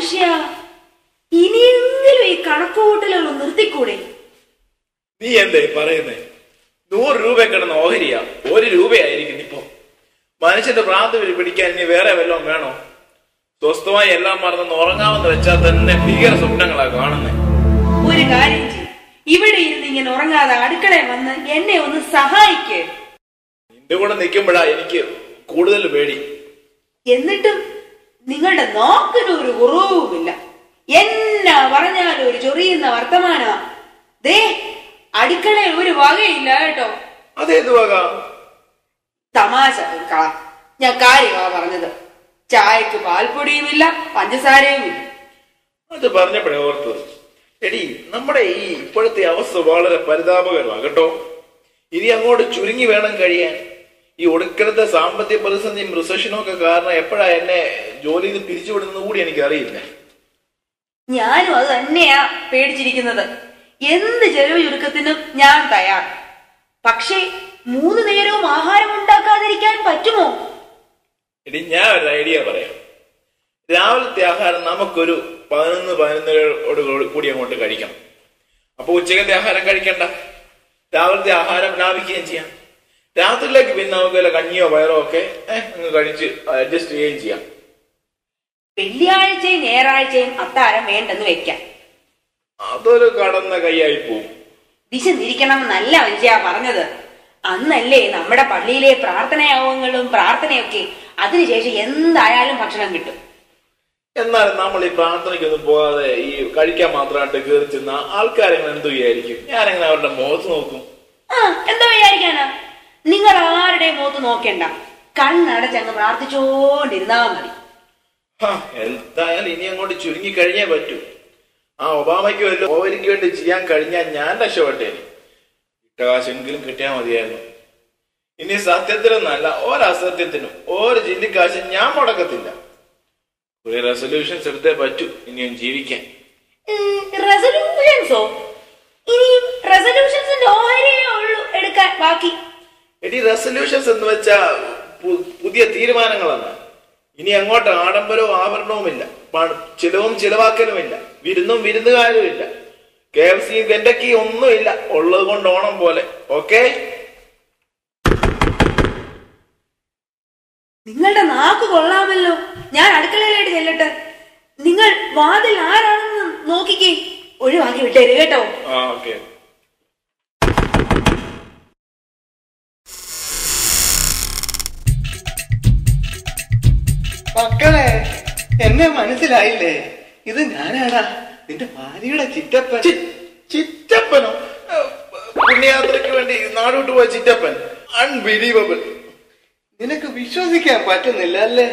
മനുഷ്യ, ഇനിയെങ്കിലും ഈ കണക്കുകൂട്ടലുകൾ നിർത്തിക്കൂടെ? നീ എന്തേ പറയുന്നേ? 100 രൂപ കിടന്ന ഓഹരിയാ 1 രൂപയായിരിക്കും ഇപ്പൊ. മനുഷ്യന്റെ ഭ്രാന്ത് പിടിക്കാൻ ഇനി വേറെ വല്ലതും വേണോ? സ്വസ്ഥമായി എല്ലാം മറന്ന് ഉറങ്ങാമെന്ന് വെച്ചാൽ തന്നെ ഭീകര സ്വപ്നങ്ങളാ കാണുന്നേ. ഒരു കാര്യം ചെയ്യും, ഇവിടെ ഇരുന്ന് ഇങ്ങനെ ഉറങ്ങാതെ അടുക്കളയിൽ വന്ന് എന്നെ ഒന്ന് സഹായിക്കേ. നിന്റെ കൂടെ നിൽക്കുമ്പോഴാ എനിക്ക് കൂടുതൽ പേടി. എന്നിട്ടും നിങ്ങളുടെ നോക്കിനൊരു കുറവുമില്ല. എന്നാ പറഞ്ഞാലും ഒരു ചൊറിയുന്ന വർത്തമാനമാ. ദേ, അടുക്കളയിൽ ഒരു വകയില്ല കേട്ടോ. അതേത് വക? തമാശ ഞാൻ കാര്യമാ പറഞ്ഞത്. ചായക്ക് പാൽപ്പൊടിയുമില്ല, പഞ്ചസാരയുമില്ല. അത് പറഞ്ഞപ്പോഴേ ഓർത്തത്. എടി, നമ്മുടെ ഈ ഇപ്പോഴത്തെ അവസ്ഥ വളരെ പരിതാപകരമാണ് കേട്ടോ. ഇനി അങ്ങോട്ട് ചുരുങ്ങി വേണം കഴിയാൻ. ഈ ഒടുക്കലത്തെ സാമ്പത്തിക പ്രതിസന്ധിയും റിസഷനും ഒക്കെ കാരണം എപ്പോഴാ എന്നെ ജോലിയിൽ നിന്ന് പിരിച്ചുവിടുന്നത് കൂടി എനിക്ക് അറിയില്ല. ഞാനും അത് തന്നെയാ പേടിച്ചിരിക്കുന്നത്. എന്ത് ചെലവ് ചുരുക്കത്തിനും ഞാൻ തയ്യാർ. പക്ഷേ 3 നേരവും ആഹാരം ഉണ്ടാക്കാതിരിക്കാൻ പറ്റുമോ? എടി, ഞാൻ ഒരു ഐഡിയ പറയാം. രാവിലത്തെ ആഹാരം നമുക്കൊരു 11 കൂടി അങ്ങോട്ട് കഴിക്കണം. അപ്പൊ ഉച്ചക്കത്തെ ആഹാരം കഴിക്കണ്ട. രാവിലത്തെ ആഹാരം ലാഭിക്കുകയും ചെയ്യാം. രാത്രിയിലേക്ക് പിന്നെ നമുക്ക് വല്ല കഞ്ഞിയോ പയറോ ഒക്കെ കഴിച്ച് അഡ്ജസ്റ്റ് ചെയ്യുകയും ചെയ്യാം. വെള്ളിയാഴ്ചയും ഞായറാഴ്ചയും അത്താഴം വേണ്ടെന്ന് വെക്കാം. അതൊരു കടന്ന കൈയായി പോവും. വിശന്നിരിക്കണം എന്നല്ല മനുഷ്യ പറഞ്ഞത്. അന്നല്ലേ നമ്മുടെ പള്ളിയിലെ പ്രാർത്ഥനയാവങ്ങളും പ്രാർത്ഥനയൊക്കെ. അതിനുശേഷം എന്തായാലും ഭക്ഷണം കിട്ടും. എന്നാലും നമ്മൾ ഈ പ്രാർത്ഥനയ്ക്കൊന്നും പോകാതെ ഈ കഴിക്കാൻ മാത്രമായിട്ട് കയറി ചെന്ന ആൾക്കാരെങ്ങനെ എന്ത് വിചാരിക്കും? ഞാനെങ്ങനെ അവരുടെ മുഖത്ത് നോക്കും? എന്താ വിചാരിക്കാനാ? നിങ്ങൾ ആരുടെ മുഖത്ത് നോക്കണ്ട, കണ്ണടച്ചങ്ങ് പ്രാർത്ഥിച്ചോണ്ടിരുന്നാ മതി. എന്തായാലും ഇനി അങ്ങോട്ട് ചുരുങ്ങി കഴിഞ്ഞേ പറ്റൂ. ആ ഒബാമയ്ക്ക് വല്ല ഓവലിക്ക് വേണ്ടി ചെയ്യാൻ കഴിഞ്ഞാൽ ഞാൻ രക്ഷപ്പെട്ടേനെ. ഇട്ടകാശെങ്കിലും കിട്ടിയാൽ മതിയായിരുന്നു. ഇനി സത്യത്തിനൊന്നല്ല, ഒരസത്യത്തിനും ഒരു ചില്ലിക്കാശ് ഞാൻ മുടക്കത്തില്ല. ഒരു റെസൊല്യൂഷൻസ് എടുത്തേ പറ്റൂ ഇനിയും ജീവിക്കാൻ. റെസൊല്യൂഷൻസോ? ഇനിയും റെസൊല്യൂഷൻസിന്റെ ഓഹരിയേ ഉള്ളൂ എടുക്കാൻ ബാക്കി. എടി, റെസൊല്യൂഷൻസ് എന്ന് വെച്ചാ പുതിയ തീരുമാനങ്ങളാണ്. ഇനി അങ്ങോട്ട് ആഡംബരവും ആഭരണവുമില്ല, ചിലവും ചിലവാക്കലുമില്ല, വിരുന്നും വിരുന്നുകാരുമില്ല, KFCയും കെൻഡക്കിയും ഒന്നുമില്ല. ഉള്ളത് കൊണ്ട് ഓണം പോലെ. ഓക്കെ? നിങ്ങളുടെ നാക്ക് കൊള്ളാമല്ലോ. ഞാൻ അടുക്കളയിലായിട്ട് ചെല്ലട്ടെ. നിങ്ങൾ വാതിൽ ആരാണെന്ന് നോക്കിക്കേ. ഒഴിവാക്കി വിട്ടേര് കേട്ടോ. ഓക്കെ. മക്കളെ, എന്നെ മനസ്സിലായില്ലേ? ഇത് ഞാനാടാ, നിന്റെ ഭാര്യയുടെ ചിറ്റപ്പൻ. ചിറ്റപ്പനോ? പുണ്യയാത്രയ്ക്ക് വേണ്ടി നാടോട്ട് പോയ ചിറ്റപ്പൻ? അൺബിലീവബിൾ. നിനക്ക് വിശ്വസിക്കാൻ പറ്റുന്നില്ല അല്ലേ?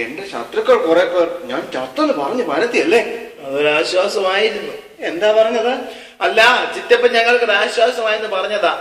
എന്റെ ശത്രുക്കൾ കുറെ പേർ ഞാൻ ചത്തെന്ന് പറഞ്ഞ് പരത്തിയല്ലേ? അതൊരാശ്വാസമായിരുന്നു. എന്താ പറഞ്ഞത്? അല്ല, ചിറ്റപ്പൻ ഞങ്ങൾക്ക് ആശ്വാസമായെന്ന് പറഞ്ഞതാ.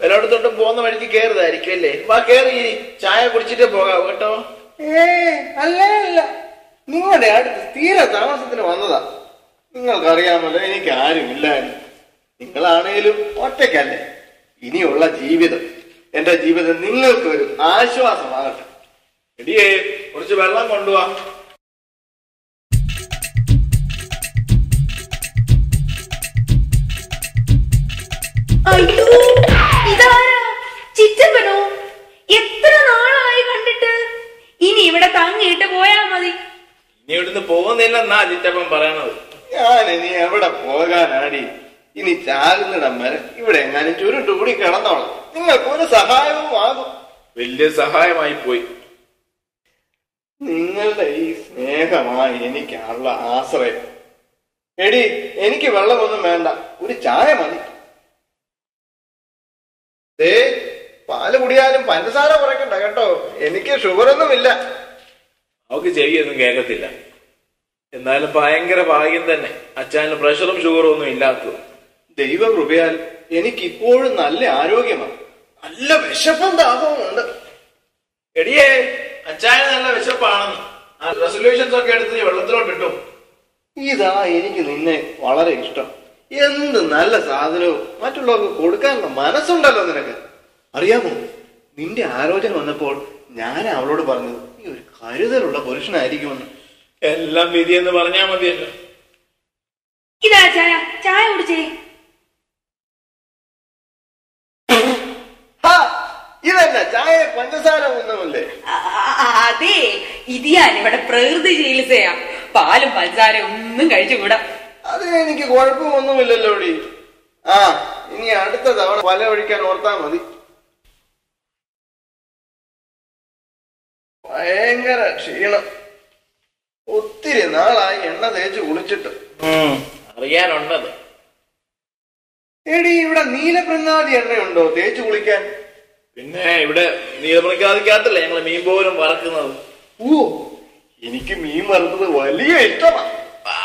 എല്ലായിടത്തോട്ടും പോകുന്ന വഴിക്ക് കയറുതായിരിക്കും അല്ലേ? വാ, കയറി ചായ കുടിച്ചിട്ട് പോകാം കേട്ടോ. അല്ലേ അല്ല, നിങ്ങളുടെ അടുത്ത് തീരെ താമസത്തിന് വന്നതാ. നിങ്ങൾക്കറിയാമല്ലോ, എനിക്ക് ആരുമില്ലായിരുന്നു. നിങ്ങളാണേലും ഒറ്റയ്ക്കല്ലേ. ഇനിയുള്ള ജീവിതം, എന്റെ ജീവിതം നിങ്ങൾക്ക് ഒരു ആശ്വാസമാകട്ടെ. എടിയേ, കുറച്ച് വെള്ളം കൊണ്ടുപോവാ. അയ്യോ, ഇതാരാ? ചിറ്റപ്പനോ? എത്ര നാളായി കണ്ടിട്ട്. ഇനി ഇവിടെ തങ്ങിയിട്ട് പോയാ മതി. ഇനി ഇവിടുന്ന് പോകുന്നില്ലെന്നാ ചിറ്റപ്പൻ പറയണത്. ഞാൻ ഇനി എവിടെ പോകാനാടി? ഇനി ചാകുന്നിടം വരെ ഇവിടെ എങ്ങാനും ചുരുട്ടുകൂടി കിടന്നോളാം. നിങ്ങൾക്കൊരു സഹായവും ആകും. വലിയ സഹായമായി പോയി. നിങ്ങളുടെ ഈ സ്നേഹമായി എനിക്കുള്ള ആശ്രയം. എടി, എനിക്ക് വെള്ളമൊന്നും വേണ്ട, ഒരു ചായ മതി. പാല് കുടിയാലും പഞ്ചസാര കുറയ്ക്കണ്ട കേട്ടോ. എനിക്ക് ഷുഗറൊന്നുമില്ല. അവക്ക് ചെവിയൊന്നും കേൾക്കത്തില്ല. എന്നാലും ഭയങ്കര ഭാഗ്യം തന്നെ അച്ഛന് പ്രഷറും ഷുഗറും ഒന്നും ഇല്ലാത്തത്. ദൈവകൃപയാൽ എനിക്കിപ്പോഴും നല്ല ആരോഗ്യമാണ്. നല്ല വിശപ്പും ദാഹവും ഉണ്ട്. എടിയേ, അച്ഛന് നല്ല വിശപ്പാണെന്ന് ആ റെസൊല്യൂഷൻസ് ഒക്കെ എടുത്ത് വെള്ളത്തിലോട്ട് ഇട്ടു. ഇതാ എനിക്ക് നിന്നെ വളരെ ഇഷ്ടം. എന്ത് നല്ല സാധനവും മറ്റുള്ളവർക്ക് കൊടുക്കാനുള്ള മനസ്സുണ്ടല്ലോ നിനക്ക്. അറിയാമോ, നിന്റെ ആലോചന വന്നപ്പോൾ ഞാൻ അവളോട് പറഞ്ഞത് നീ ഒരു കരുതലുള്ള പുരുഷനായിരിക്കുമെന്ന്. എല്ലാം വിധിയെന്ന് പറഞ്ഞാ മതിയല്ലോ. ഇതാ ചായ, ചായ കുടിച്ചേ. ഇതല്ല ചായ, പഞ്ചസാര ഒന്നുമല്ലേ? അതെ, ഇത് ഞാനിവിടെ പ്രകൃതി ചികിത്സയാ. പാലും പഞ്ചസാര ഒന്നും കഴിച്ചുകൂടാ. അതിന് എനിക്ക് കുഴപ്പമൊന്നുമില്ലല്ലോടി. ഇനി അടുത്ത തവണ വല ഒഴിക്കാൻ ഓർത്താ മതി. ഭയങ്കര ക്ഷീണം. ഒത്തിരി നാളായി എണ്ണ തേച്ച് കുളിച്ചിട്ട്. അറിയാനുണ്ടത്. എടി, ഇവിടെ നീലപ്രങ്ങാതി എണ്ണയുണ്ടോ തേച്ച് കുളിക്കാൻ? പിന്നെ ഇവിടെ നീലപ്രങ്ങാതിക്കകത്തല്ലേ ഞങ്ങള് മീൻ പോലും വറക്കുന്നത്. എനിക്ക് മീൻ വറുത്തത് വലിയ ഇഷ്ടമാണ്.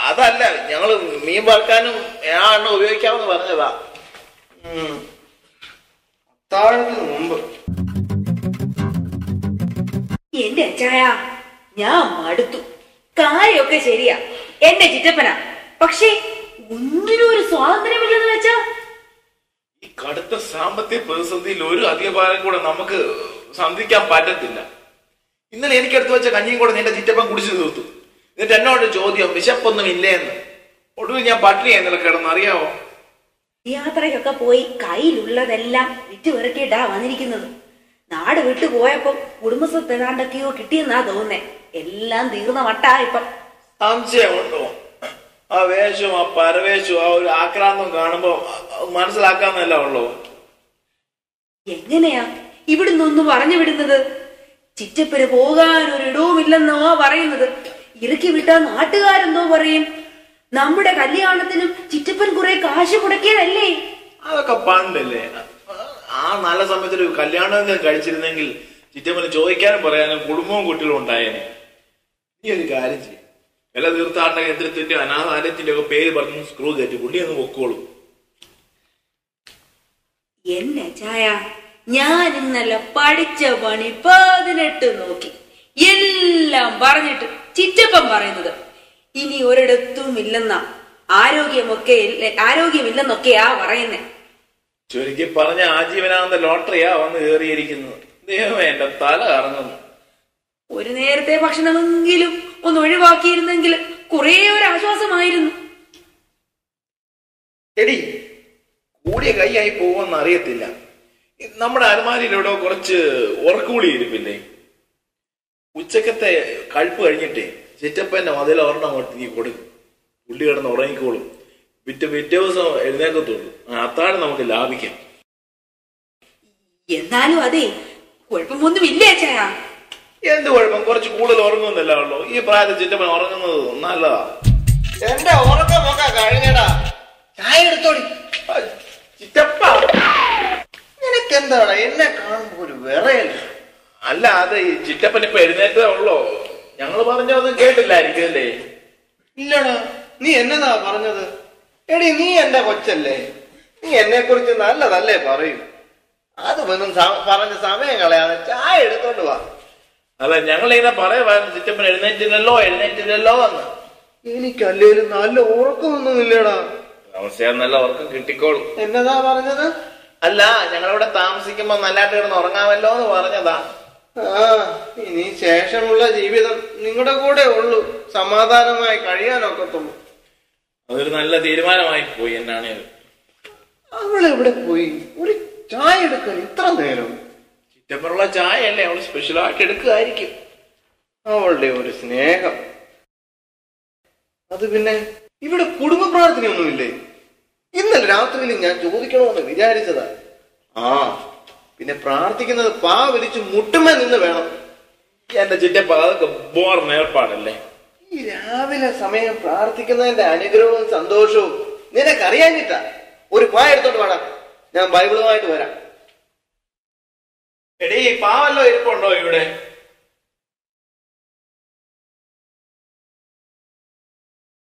അതല്ല, ഞങ്ങള് മീൻ വറക്കാനും ആ എണ്ണ ഉപയോഗിക്കാമെന്ന് പറഞ്ഞതാ. അത്താഴത്തിന് മുമ്പ്. എന്റെ അച്ചായ, ഞാൻ മടുത്തു. കാര്യമൊക്കെ ശരിയാ, എന്റെ ചിറ്റപ്പനാ. പക്ഷേ ഒന്നിനും ഒരു സ്വാതന്ത്ര്യമില്ലെന്ന് വെച്ചാ. ഈ കടുത്ത സാമ്പത്തിക പ്രതിസന്ധിയിൽ ഒരു അധികഭാരം കൂടെ നമുക്ക് സന്ധിക്കാൻ പറ്റത്തില്ല. ഇന്നലെ എനിക്കെടുത്ത് വെച്ച കഞ്ഞിയും കൂടെ നിന്റെ ചിറ്റപ്പൻ കുടിച്ചു തീർത്തു. എന്നിട്ട് എന്നോട് ചോദ്യം, വിശപ്പൊന്നും ഇല്ലേന്ന്. ഒടുവിൽ ഞാൻ പട്ടിണി നില കിടന്നറിയാവോ? യാത്രയൊക്കെ പോയി കയ്യിലുള്ളതെല്ലാം വിറ്റ് വിറക്കിയിട്ടാ വന്നിരിക്കുന്നത്. നാട് വിട്ടു പോയപ്പോ കുടുംബസ്വത്ത് ഏതാണ്ടൊക്കെയോ കിട്ടിയെന്നാ തോന്നേ. എല്ലാം തീർന്ന വട്ടാ ഇപ്പം. സംശയമുണ്ടോ? ആ വേഷവും ആ പരവേശവും ആ ഒരു ആക്രാന്തം കാണുമ്പോ മനസ്സിലാക്കാന്നല്ല ഉള്ളൂ. എങ്ങനെയാ ഇവിടുന്നൊന്ന് പറഞ്ഞു വിടുന്നത്? ചിറ്റപ്പന് പോകാൻ ഒരിടവുമില്ലെന്നോ പറയുന്നത്. ഇറക്കി വിട്ടാ നാട്ടുകാരെന്തോ പറയും. നമ്മുടെ കല്യാണത്തിനും ചിറ്റപ്പൻ കുറെ കാശ് മുടക്കിയതല്ലേ? അതൊക്കെ പണ്ടല്ലേ. ആ നല്ല സമയത്തൊരു കല്യാണം കഴിച്ചിരുന്നെങ്കിൽ ചിറ്റപ്പന് ചോദിക്കാനും പറയാനും കുടുംബവും കുട്ടികളും ഉണ്ടായേനെ. നീ ഒരു കാര്യം ചെയ്യും, വില തീർത്ഥാടന കേന്ദ്രത്തിന്റെ അനാഥാലയത്തിന്റെ ഒക്കെ പേര് പറഞ്ഞ് സ്ക്രൂ കയറ്റി പുള്ളി ഒന്ന് പൊക്കോളും. എന്നെ ചായ, ഞാൻ ഇന്നലെ പഠിച്ച പണി 18 നോക്കി. എല്ലാം പറഞ്ഞിട്ട് ചിറ്റപ്പൻ പറയുന്നത് ഇനി ഒരിടത്തും ഇല്ലെന്നാ. ആരോഗ്യമില്ലെന്നൊക്കെയാ പറയുന്നേ. ചുരുക്കി പറഞ്ഞ ആജീവനാന്ത ലോട്ടറിയാ വന്ന് കയറിയിരിക്കുന്നത്. ദൈവമേ, എന്റെ തല കറങ്ങുന്നു. ഒരു നേരത്തെ ഭക്ഷണമെങ്കിലും ഒന്ന് ഒഴിവാക്കിയിരുന്നെങ്കിൽ കുറെ ഒരു ആശ്വാസമായിരുന്നു. എടി, കൂടിയ കൈയായി പോവെന്ന് അറിയത്തില്ല. നമ്മുടെ അലമാരിയിലൂടെ കുറച്ച് ഉറക്കുകൂടി ഇരിപ്പില്ലേ? ഉച്ചക്കത്തെ കഴിപ്പ് കഴിഞ്ഞിട്ടേ ചിറ്റപ്പന്റെ മതിൽ ഒരെണ്ണം അങ്ങോട്ട് നീ കൊടുക്കും. പുള്ളി കിടന്ന് ഉറങ്ങിക്കോളും. പിറ്റേ ദിവസം എഴുന്നേക്കത്തുള്ളൂ. അത്താഴം നമുക്ക് ലാഭിക്കാം. എന്നാലും അതെ, കുഴപ്പമൊന്നും ഇല്ലേ ചായ? എന്ത് കുഴപ്പം? കുറച്ച് കൂടുതൽ ഉറങ്ങുന്നല്ല ഉള്ളൂ. ഈ പ്രായത്തിൽ ചിറ്റപ്പൻ ഉറങ്ങുന്നത് നല്ലതാ. എന്റെ ഉറക്കമൊക്കെ കഴിഞ്ഞടാ. ചായ എടുത്തോടി. ചിറ്റപ്പ, നിനക്കെന്താടാ എന്നെ കാണുമ്പോ ഒരു വിറയല്ല? അല്ല, അത് ഈ ചിറ്റപ്പൻ ഇപ്പൊ എഴുന്നേറ്റതേ ഉള്ളോ? ഞങ്ങള് പറഞ്ഞതൊന്നും കേട്ടില്ലായിരിക്കും അല്ലേ? ഇല്ലടാ, നീ എന്നതാ പറഞ്ഞത്? എടി, നീ എന്റെ കൊച്ചല്ലേ. നീ എന്നെ കുറിച്ച് നല്ലതല്ലേ പറയൂ. അത് ഒന്നും പറഞ്ഞ സമയം കളയാതെ ചായ എടുത്തോണ്ട് വാ. അല്ല, ഞങ്ങളിങ്ങനെ പറയുമായിരുന്നു ചിറ്റപ്പൻ എഴുന്നേറ്റില്ലല്ലോ എന്ന്. എനിക്കല്ലേലും നല്ല ഉറക്കമൊന്നുമില്ലടാ. താമസിയാൻ നല്ല ഉറക്കം കിട്ടിക്കോളും. എന്നതാ പറഞ്ഞത്? അല്ല, ഞങ്ങളിവിടെ താമസിക്കുമ്പോ നല്ലതായിട്ട് കിടന്ന് ഉറങ്ങാമല്ലോ എന്ന് പറഞ്ഞതാ. ഇനി ശേഷമുള്ള ജീവിതം നിങ്ങളുടെ കൂടെ ഉള്ളൂ. സമാധാനമായി കഴിയാനൊക്കത്തുള്ളൂ. അതൊരു നല്ല തീരുമാനമായി പോയി എന്നാണേലും. അവളെവിടെ പോയി? ഒരു ചായ എടുക്കാൻ ഇത്ര നേരം? ചിറ്റപ്പനുള്ള ചായ അല്ലേ, അവള് സ്പെഷ്യലായിട്ട് എടുക്കുകയായിരിക്കും. അവളുടെ ഒരു സ്നേഹം. അത് പിന്നെ ഇവിടെ കുടുംബ പ്രാർത്ഥനയൊന്നുമില്ലേ? ഇന്നലെ രാത്രിയിൽ ഞാൻ ചോദിക്കണമെന്ന് വിചാരിച്ചതാ. പിന്നെ പ്രാർത്ഥിക്കുന്നത് പാ വിരിച്ച് മുട്ടുമേ നിന്ന് വേണം. എന്റെ ചിറ്റപ്പ, അതൊക്കെ ബോർന്ന ഏർപ്പാടല്ലേ. ഈ രാവിലെ സമയം പ്രാർത്ഥിക്കുന്നതിന്റെ അനുഗ്രഹവും സന്തോഷവും നിനക്കറിയാഞ്ഞിട്ടാ. ഒരു പാ എടുത്തോണ്ട് വേണം, ഞാൻ ബൈബിളുമായിട്ട് വരാം. എടീ, പാവല്ലോ ഇരിപ്പുണ്ടോ ഇവിടെ?